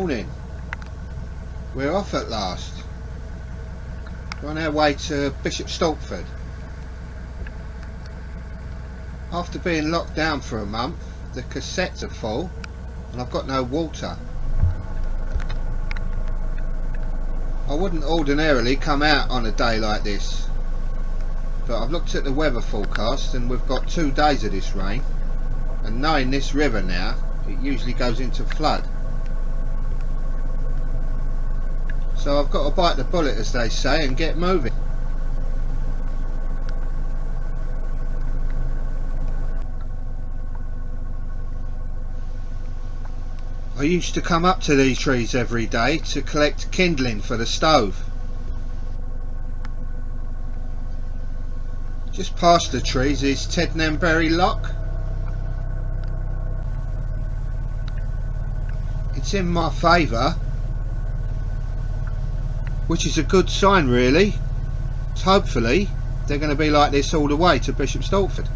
morning. We're off at last. We're on our way to Bishop Stortford. After being locked down for a month, the cassettes are full and I've got no water. I wouldn't ordinarily come out on a day like this, but I've looked at the weather forecast and we've got 2 days of this rain, and knowing this river now, it usually goes into flood. So I've got to bite the bullet, as they say, and get moving. I used to come up to these trees every day to collect kindling for the stove. Just past the trees is Tednambury Lock. It's in my favour, which is a good sign really. So hopefully they're going to be like this all the way to Bishop Stortford.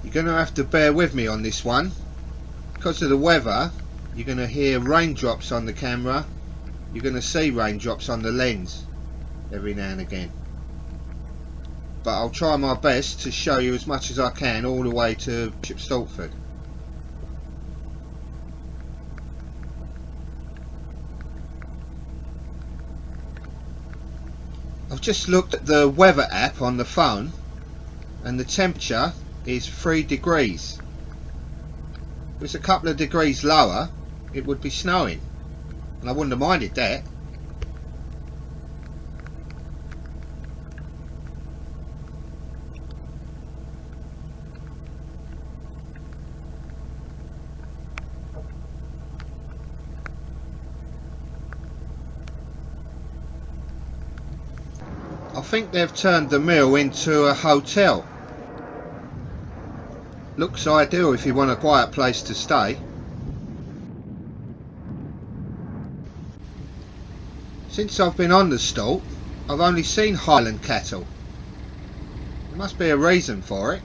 You're going to have to bear with me on this one. Because of the weather, you're going to hear raindrops on the camera. You're going to see raindrops on the lens every now and again. But I'll try my best to show you as much as I can all the way to Bishop Stortford. I've just looked at the weather app on the phone and the temperature is 3 degrees. If it was a couple of degrees lower, it would be snowing, and I wouldn't have minded that. I think they've turned the mill into a hotel. Looks ideal if you want a quiet place to stay. Since I've been on the Stort, I've only seen Highland cattle. There must be a reason for it.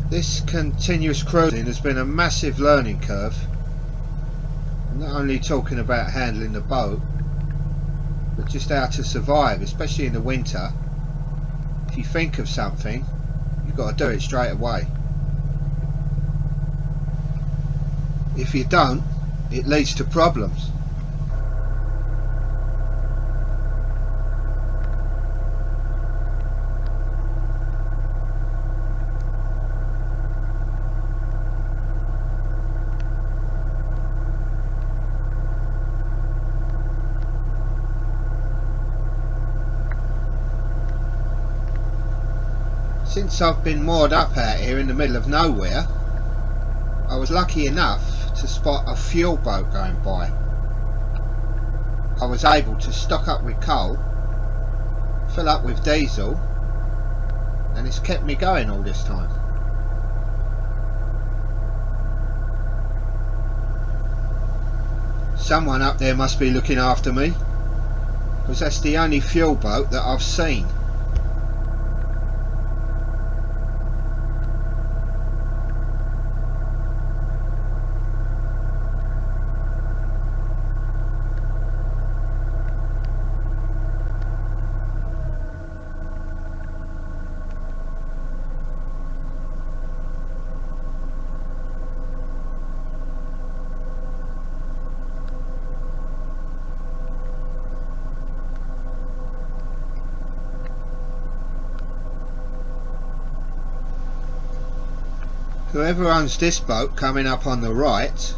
This continuous cruising has been a massive learning curve. I'm not only talking about handling the boat, but just how to survive, especially in the winter. If you think of something, you've got to do it straight away. If you don't, it leads to problems. Since I've been moored up out here in the middle of nowhere, I was lucky enough to spot a fuel boat going by. I was able to stock up with coal, fill up with diesel, and it's kept me going all this time. Someone up there must be looking after me, because that's the only fuel boat that I've seen. Whoever owns this boat coming up on the right,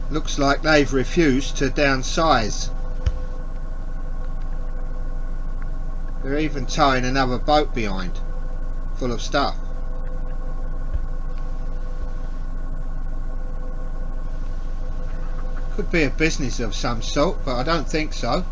looks like they've refused to downsize. They're even towing another boat behind, full of stuff. Could be a business of some sort, but I don't think so.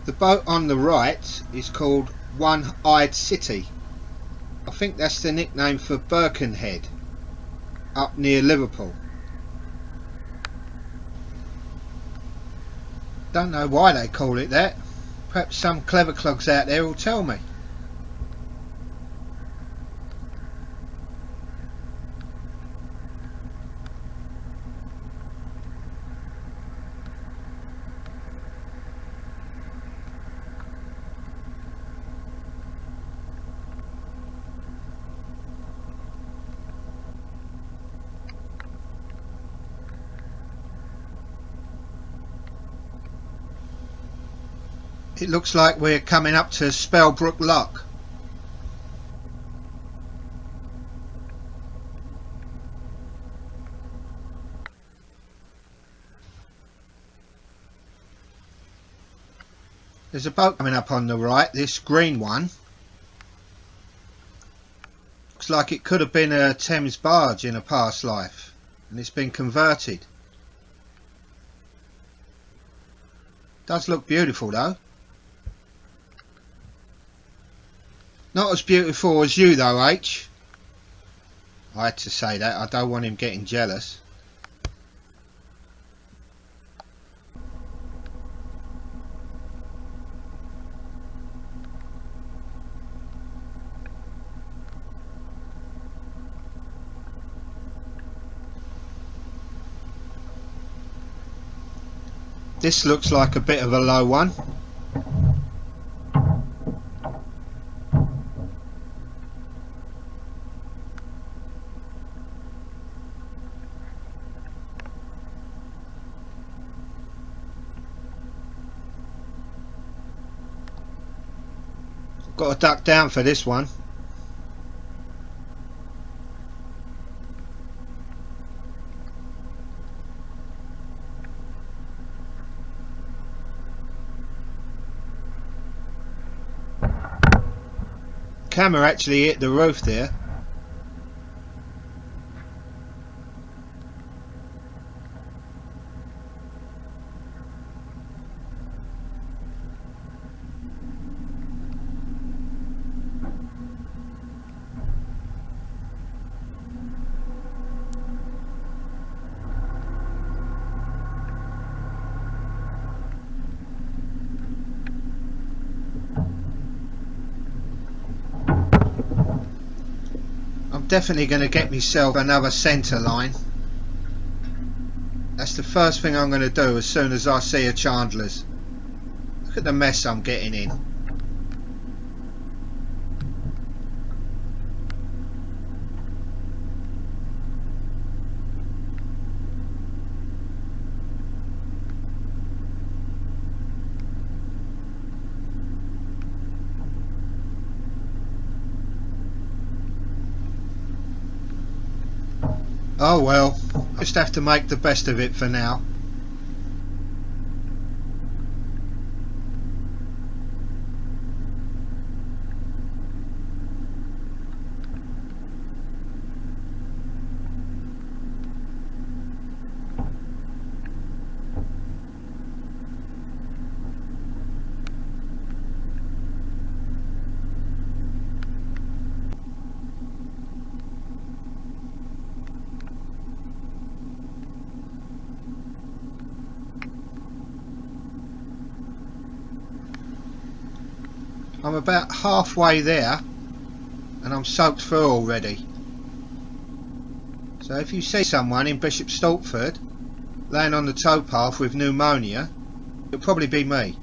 The boat on the right is called One-Eyed City. I think that's the nickname for Birkenhead, up near Liverpool. Don't know why they call it that. Perhaps some clever clogs out there will tell me. It looks like we're coming up to Spellbrook Lock. There's a boat coming up on the right, this green one. Looks like it could have been a Thames barge in a past life, and it's been converted. Does look beautiful though. Not as beautiful as you though, Aitch. I had to say that, I don't want him getting jealous. This looks like a bit of a low one. Got to duck down for this one. Camera actually hit the roof there. Definitely going to get myself another centre line. That's the first thing I'm going to do as soon as I see a Chandler's. Look at the mess I'm getting in. Oh well, just have to make the best of it for now. I'm about halfway there and I'm soaked through already. So if you see someone in Bishop Stortford laying on the towpath with pneumonia, it'll probably be me.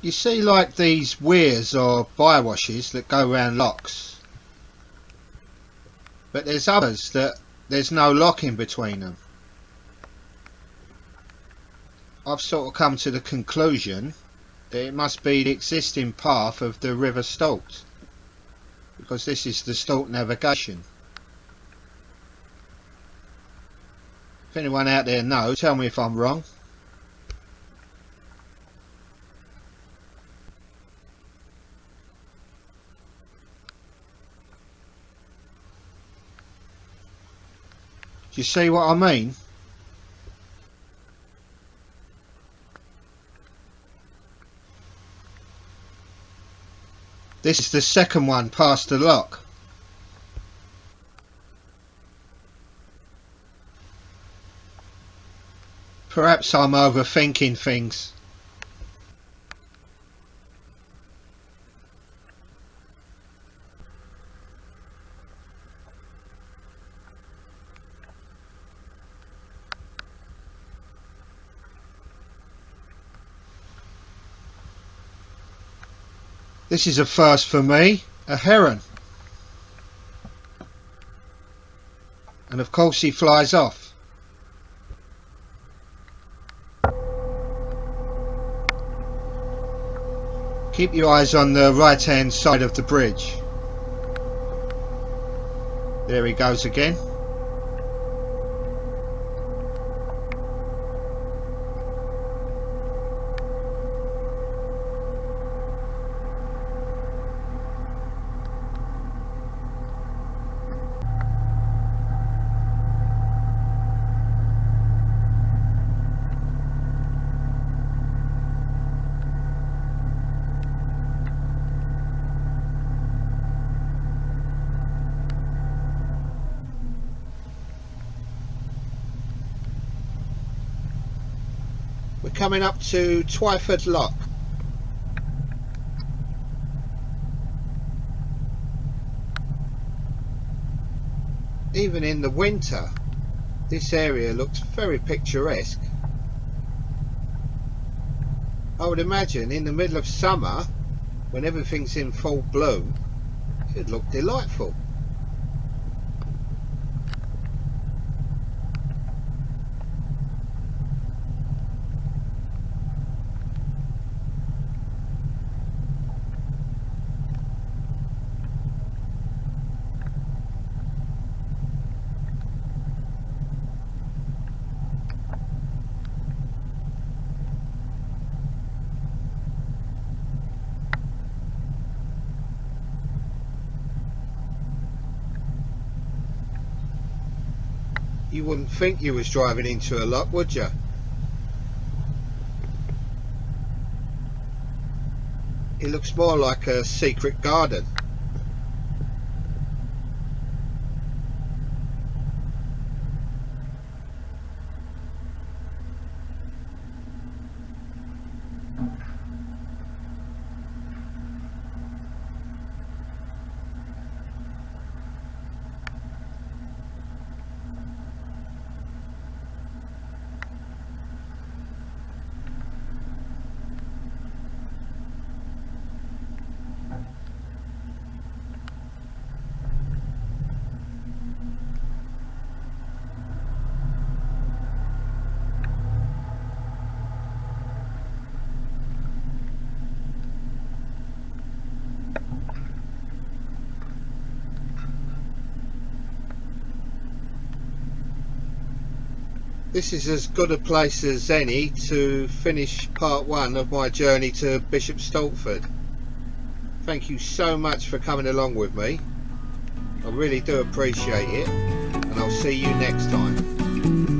You see, like these weirs or bywashes that go round locks, but there's others that there's no lock in between them. I've sort of come to the conclusion that it must be the existing path of the River Stort, because this is the Stort navigation. If anyone out there knows, tell me if I'm wrong. Do you see what I mean? This is the second one past the lock. Perhaps I'm overthinking things. This is a first for me, a heron. And of course he flies off. Keep your eyes on the right hand side of the bridge. There he goes again. We're coming up to Stortford Lock. Even in the winter, this area looks very picturesque. I would imagine in the middle of summer, when everything's in full bloom, it'd look delightful. You wouldn't think you was driving into a lock, would you? It looks more like a secret garden. This is as good a place as any to finish part one of my journey to Bishop Stortford. Thank you so much for coming along with me. I really do appreciate it, and I'll see you next time.